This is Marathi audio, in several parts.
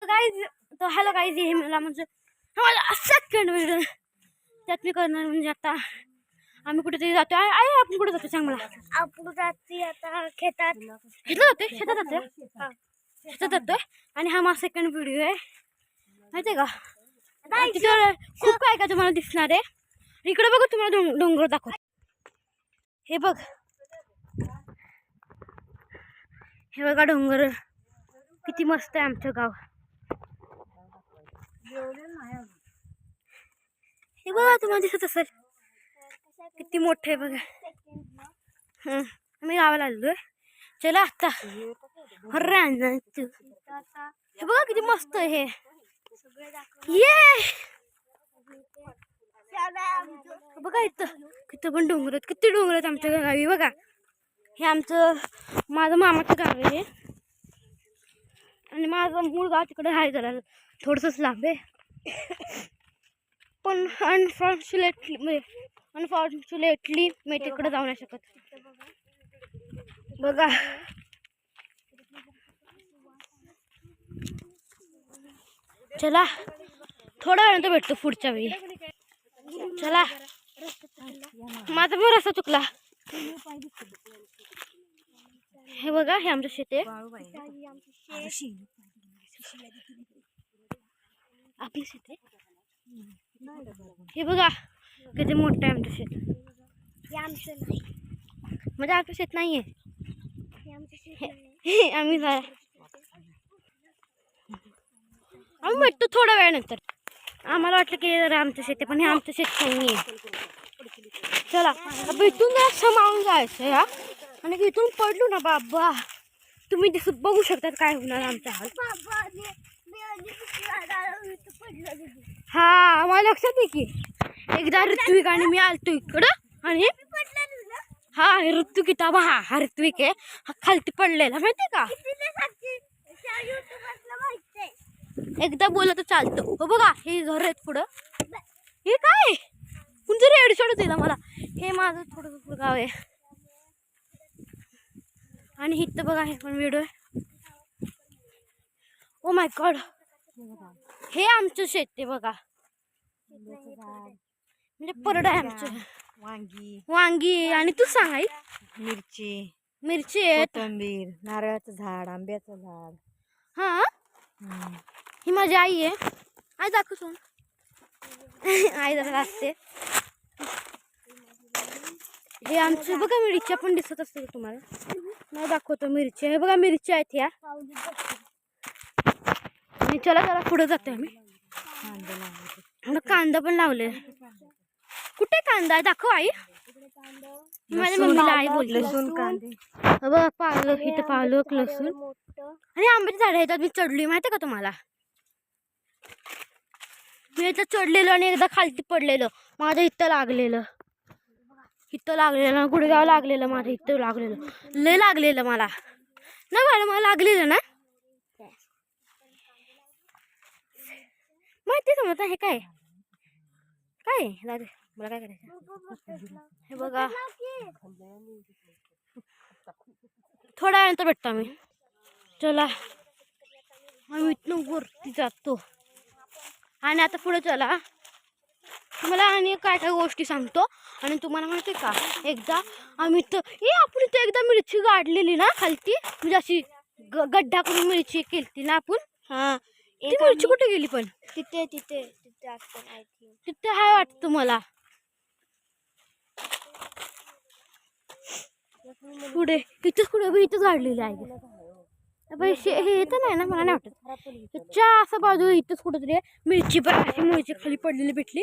गाईज तो हॅलो गाईज हे मला म्हणजे सेकंड व्हिडिओ त्यात मी करणार म्हणजे आता आम्ही कुठेतरी जातो आहे आपण कुठे जातो सांग मला. आपण जाती आता शेतात शेतात जातोय आणि हा माझा सेकंड व्हिडिओ आहे माहिती आहे का. तिथं खूप काय काय तुम्हाला दिसणार आहे. इकडे बघा तुम्हाला डोंगर दाखव. हे बघ हे बघा डोंगर किती मस्त आहे आमचं गाव. हे बघा तुम्हाला दिसत असेल किती मोठं आहे बघा. आम्ही गावाला आलोय. चला आता हे बघा किती मस्त आहे हे. ये बघा इथं पण डोंगर आहेत. किती डोंगर आहेत आमच्या गावी बघा. हे आमचं माझं मामाचं गाव आहे आणि माझं मूळ गाव तिकडे आहे जरा थोडंसंच लांब आहे. पण अनफॉर्च्युनेटली मी तिकडे जाऊ नाही शकत. बघा चला थोड्या वेळानंतर भेटतो पुढच्या वेळी. चला माझा पण रस्ता चुकला. हे बघा हे आमचं शेत आहे. आपलं शेत आहे. हे बघा किती मोठं आहे आमचं शेत. म्हणजे आमचं शेत नाहीये आम्ही भेटतो थोड्या वेळानंतर. आम्हाला वाटलं की आमचं शेत आहे पण हे आमचं शेत नाही आहे. चला इथून जरा समावून जायचं या आणि इथून पडलो ना बाबा तुम्ही बघू शकतात काय होणार आमचा हाल. हा मला लक्षात आहे की एकदा ऋत्विक आणि मी आलतो इकडं आणि हा ऋत्विक किताब हा ऋत्विक आहे हा खालती पडलेला माहितीये का. एकदा बोललं तर चालतं. हो बघा हे घर आहेत पुढं. हे काय कोणतं रेड सोडत दिला मला. हे माझं थोडं गाव आहे आणि इथं बघा हे पण व्हिडिओ आहे. ओ माय गॉड हे आमचं शेत आहे बघा. म्हणजे परड आहे आमचं. वांगी आणि तू सांग आई. मिरची आहे, कोथिंबीर, नारळाचं झाड, आंब्याचं झाड. हा ही माझी आई आहे. आई दाखव सोन आई जरा असते. हे आमचं बघा मिरच्या पण दिसत असते तुम्हाला. नाही दाखवतो मिरची. हे बघा मिरची आहेत ह्या. आणि चला जरा पुढे जातो आम्ही. कांदा पण लावले. कुठे कांदा दाखव आई. माझ्या मम्मीला आई बोलली बघ पालक इथं पालक लसूण आणि आंब्याची झाडं येतात. मी चढली माहिती का तुम्हाला. मी इथं चढलेलो आणि एकदा खालती पडलेलं. माझं इथं लागलेलं गुडगाव लागलेलं. माझं इथं लागलेलं लय लागलेलं मला ना मॅडम. मला लागलेलं ना माहिती का मला. हे काय काय मला काय करायचं. हे बघा थोड्या वेळानंतर भेटतो आम्ही. चला आम्ही इथनं वरती जातो आणि आता पुढे चला तुम्हाला आणि काय काय गोष्टी सांगतो. आणि तुम्हाला माहिती का एकदा आम्ही आपण इथं एकदा मिरची गाडलेली ना खालती. म्हणजे अशी गड्ढा करून मिरची केली ना आपण. हा ती मिरची कुठे गेली पण. तिथे हाय वाटतं मला. पुढे इथंच कुठे इथंच गाडलेली आहे. हे येतं नाही ना मला नाही वाटत. च्या असं बाजू इथंच कुठंतरी मिरची पण अशी मिरची खाली पडलेली भेटली.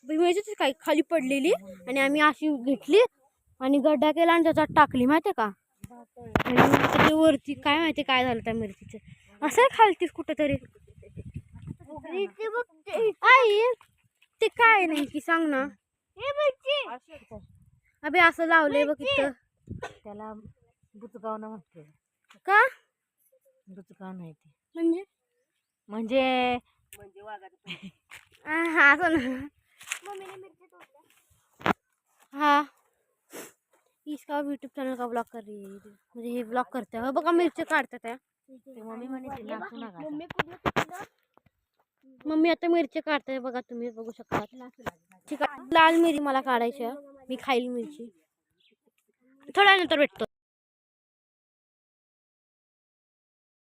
मिरची काही खाली पडलेली आणि आम्ही अशी घेतली आणि गड्ढा केला आणि त्याच्यात टाकली माहिती का. आणि त्याच्या वरती काय माहिती काय झालं त्या मिरचीचं. असं खालतीच कुठंतरी. आई ते काय नाही की सांग ना. अबे असं लावलंय बघ इथं. त्याला बुचगाव ना म्हणते का. बुचगाव नाही ते म्हणजे हा असं ना. हाँ इसका यूट्यूब चैनल का ब्लॉग कर रही है. म्हणजे हे ब्लॉग करते बघा मिरची काढतात. मम्मी म्हणे मम्मी आता मिरची काढते बघा, तुम्ही बघू शकता. ठीक आहे, लाल मिरची मला काढायची आहे. मी खाईल मिरची. थोड्या नंतर भेटतो.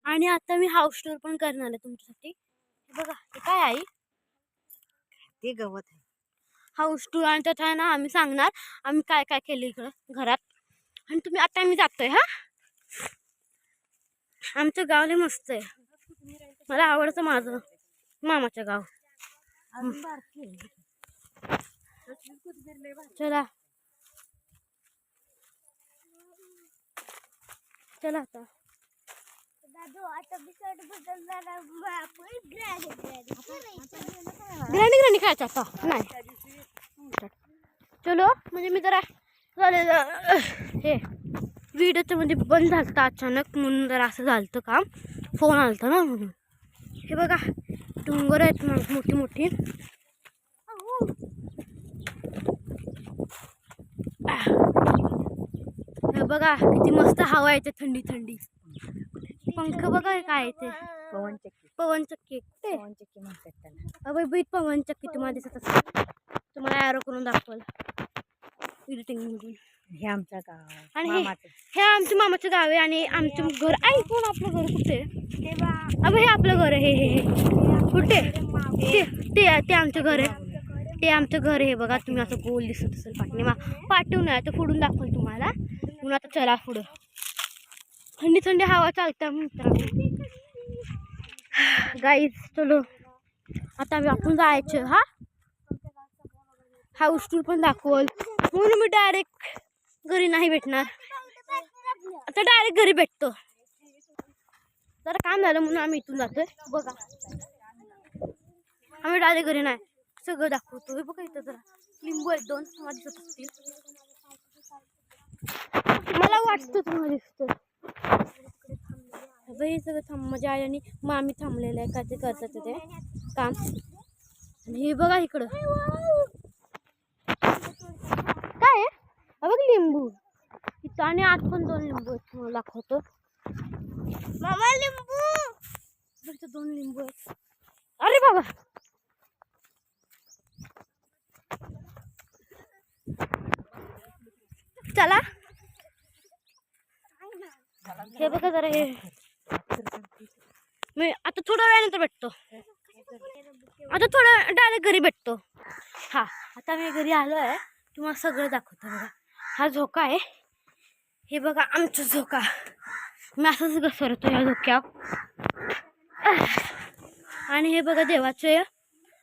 आणि आता मी हाऊस टूर पण करणार आहे तुमच्यासाठी. हे बघा, हे काय आहे? ते गवत आहे. House tour. आणि त्यात आहे ना आम्ही सांगणार आम्ही काय काय केलं इकडं घरात. आणि तुम्ही आता आम्ही जातोय. हा, आमचं गाव लय मस्त आहे. मला आवडतं माझं मामाचं गाव. चला चला आता. ग्रॅनी ग्रॅनी खायचं आता नाही. चलो, म्हणजे मी जरा हे व्हिडिओचं मध्ये बंद झालं अचानक, म्हणून जरा असं झालं काम. फोन आलता ना म्हणून. हे बघा, डोंगर आहेत मोठी मोठी. हे बघा किती मस्त हवा येते, थंडी थंडी. पंख बघा काय येते. पवनचक्की. पवनचक्की ते पवनचक्की म्हणतात त्याला. अबे बीट पवनचक्की तुम्हाला दिसत असेल. तुम्हाला ॲरो करून दाखवल एडिटिंग मधून. हे आमचं गाव आणि मामाचं. हे आमच्या मामाचं गाव आहे. आणि आमचं घर ऐकून आपलं घर कुठे अबे, हे आपलं घर आहे. हे कुठे ते आमचं घर आहे. ते आमचं घर आहे बघा. तुम्ही असं गोल दिसत असेल पाठीने. पाठवून नाही तर फोडून दाखवल तुम्हाला. म्हणून आता चला पुढं. थंडी थंडी हवा चालते मित्रांनो. गाईज चलो आता आपण जायचं. हा, हाऊस टूर पण दाखवल. म्हणून मी डायरेक्ट घरी नाही भेटणार. आता डायरेक्ट घरी भेटतो. जरा काम झालं म्हणून आम्ही इथून जातोय. बघा, आम्ही डायरेक्ट घरी नाही, सगळं दाखवतो. हे बघा, इथं जरा लिंबू आहेत 2 तुम्हाला दिसत असतील. मला वाटतं तुम्हाला दिसतं. हे सगळं म्हणजे आई आणि मामी थांबलेलं आहे. काय ते करतात ते काम. आणि हे बघा इकडं काय आहे. बघ लिंबू इथं. आणि आत पण 2 लिंबू आहेत. तुम्हाला दाखवतो. मामा लिंबू. इथं 2 लिंबू आहेत. अरे बाबा, चला. हे बघा जरा, हे मी आता थोड्या वेळानंतर भेटतो. आता थोडं डायरेक्ट घरी भेटतो. हा, आता मी घरी आलो आहे. तुम्हाला सगळं दाखवतो. बघा, हा झोका आहे. हे बघा आमचा झोका. मी असंच घसरतो या झोक्यावर. आणि हे बघा देवाचे.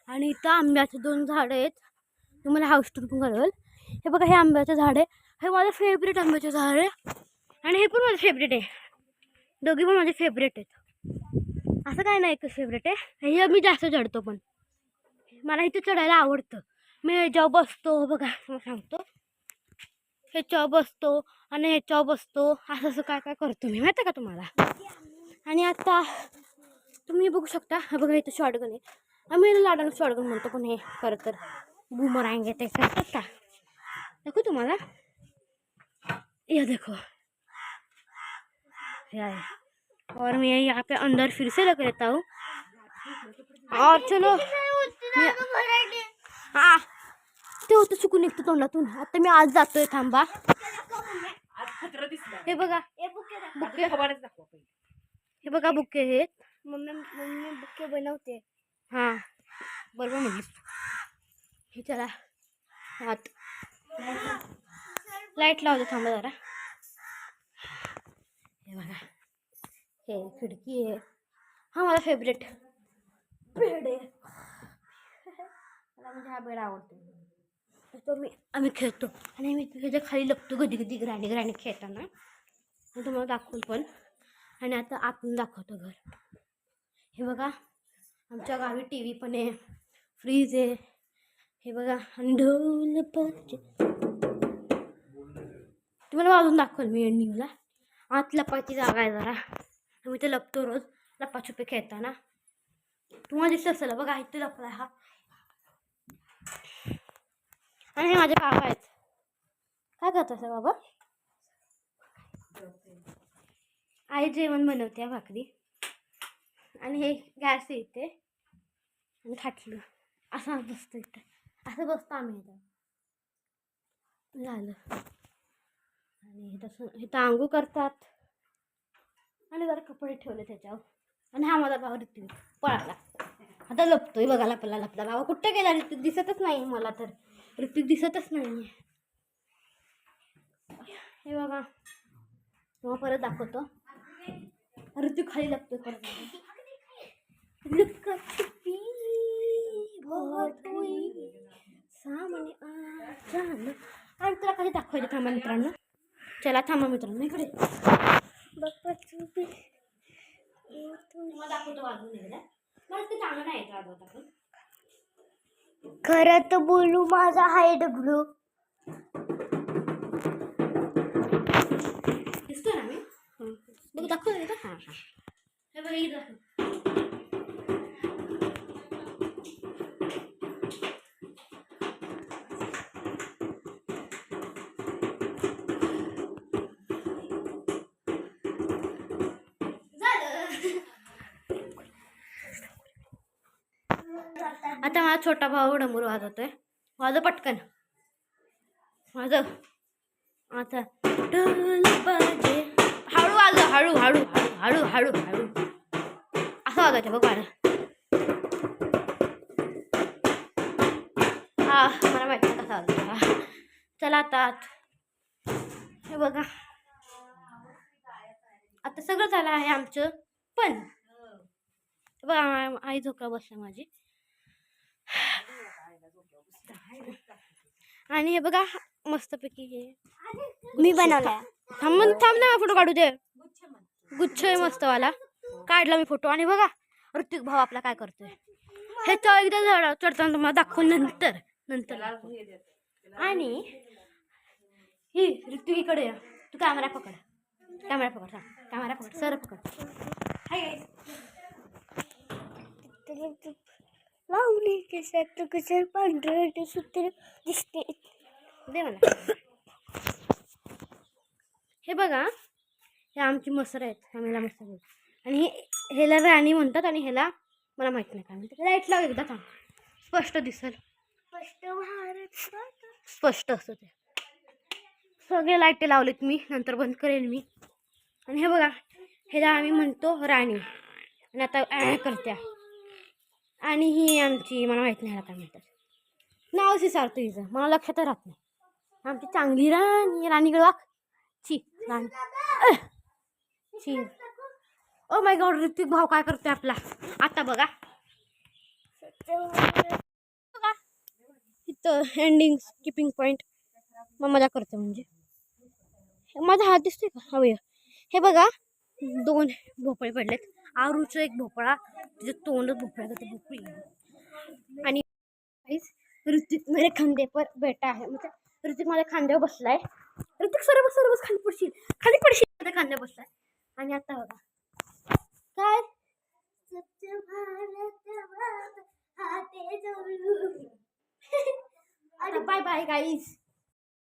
आणि इथं आंब्याचे 2 झाडं आहेत. तुम्हाला हाऊस टूर पण करल. हे बघा, हे आंब्याचं झाड आहे. हे माझं फेवरेट आंब्याचं झाड आहे. आणि हे पण माझं फेवरेट आहे. दोघी पण माझे फेवरेट आहेत. असं काय नाही एकच फेवरेट आहे. हे मी जास्त चढतो. पण मला इथं चढायला आवडतं. मी ह्याच्यावर बसतो. बघा मला सांगतो, ह्याच्यावर बसतो आणि ह्याच्यावर बसतो. असं असं काय काय करतो मी, माहिती आहे का तुम्हाला. आणि आता तुम्ही बघू शकता. बघा इथं शॉटगन आहे. आम्ही लाडानं शॉटगन म्हणतो, पण हे खरं तर बूमरँग आहे. ते करतात का दाखवू तुम्हाला. ये देखो, ये है. और मैं यहाँ पे अंदर फिर से लग रहता हूँ. और चलो, हाँ ते होतं चुकून निघतं तोंडातून. आता मी आज जातोय. थांबा. हे बघा बुके. हे बघा बुके आहेत. मम्मी बुके बनवते. हां बरोबर म्हणलीस. हे चला आत. लाईट लावते. थांबा जरा. हे बघा, हे खिडकी आहे. हा माझा फेवरेट बेड आहे. मला म्हणजे हा बेड आवडतो. तो आम्ही खेळतो. आणि मी त्याच्या खाली लपतो कधी कधी ग्रॅणी ग्रॅणी खेळताना. मी तुम्हाला दाखवून पण. आणि आता आपण दाखवतो घर. हे बघा आमच्या गावी टी व्ही पण आहे, फ्रीज आहे. हे बघा, आणि ढोल पाहिजे तुम्हाला वाजून दाखवल मी एंडिंगला. आत लपायची जागा आहे जरा. आम्ही ते लपतो रोज लपाछुपे खेळताना. तुम्हाला दिसत असेल बघा, इथे लपलाय हा. आणि हे माझे बाबा आहेत. काय करत असेल बाबा. आई जेवण बनवते भाकरी. आणि हे गॅस इथे. आणि खाटलं असं बसतो इथं, असं बसतो आम्ही इथं. झालं. आणि इथं आंघोळ करतात आणि जरा कपडे ठेवले त्याच्यावर. आणि हा माझा भाव ऋत्विक पळाला, आता लपतोय बघा. लपला बाबा कुठे गेला ऋत्विक? दिसतच नाही मला तर, ऋत्विक दिसतच नाही. हे बघा, मग परत दाखवतो. ऋत्विक खाली लपतोय परत. आणि तुला काही दाखवायचं थांबा मित्रांनो. चला थांबा मित्रांनो, इकडे दाखवतो वाजून एकदा. मला ते चांगलं नाही येत वाजवत आपण. खरं तर बोलू माझा हाय डब्ल्यू. दिसतोय ना मी? बघ दाखवतो का? हां हां, हे बघा इथं दाखव. आता माझा छोटा भाऊ डमरू वाजवतोय. वाजव पटकन, वाजव. आता ढोल बाजे, हळू वाजव, हळू हळू हळू हळू हळू असं वाजवायचं बघ मला. हा मला माहिती नाही कसा वाजवायचा. चला आता हे बघा, आता सगळं झालं आहे आमचं. पण बघा आई झोका बसल्या माझी. आणि हे बघा मस्तपैकी हे मी बनवलाय. थांब ना, फोटो काढू दे. गुच्छ आहे मस्तवाला, काढला मी फोटो. आणि बघा ऋत्विक भाऊ आपला काय करतोय, हे एकदा झाड चढताना तुम्हाला दाखवून नंतर. आणि ही ऋत्विक इकडे या. तू कॅमेरा पकड कॅमेरा पकड सर पकड. हाय लावली केसात कसं पांढरं सूत्र दिसते. दे मला. हे बघा, हे आमची मसर आहेत, आम्हाला मसर आहेत. आणि ह्याला राणी म्हणतात आणि ह्याला मला माहित नाही काय म्हणतात. लाईट लाव एकदा, थांब, स्पष्ट दिसेल. स्पष्ट असतं ते. सगळे लाईट लावलेत मी, नंतर बंद करेल मी. आणि हे बघा, ह्याला आम्ही म्हणतो राणी. आणि आता करत्या. आणि ही आमची, मला माहित नाही ह्याला काय म्हणतात, नावच विचारतो हिचं, मला लक्षात राहत नाही. आमची चांगली राणीकडे वाक. ची राणी, ची. ओ माय गॉड, ऋत्विक भाऊ काय करतोय आपला आता बघा. इथं एंडिंग स्किपिंग पॉईंट मग मजा करतो. म्हणजे माझा हात दिसतोय का? हवं. हे बघा, 2 भोपळे पडलेत. आरूचं एक भोपळा, तिचं तोंड भोपळा ते भोपळी. आणि ऋत्विक मेरे खांदे पर बेटा आहे, म्हणजे ऋत्विक माझ्या खांद्यावर बसलाय. ऋत्विक सरळ बस, खाली पडशील माझ्या खांद्यावर बसलाय. आणि आता बघा काय, बाय बाय गाईज.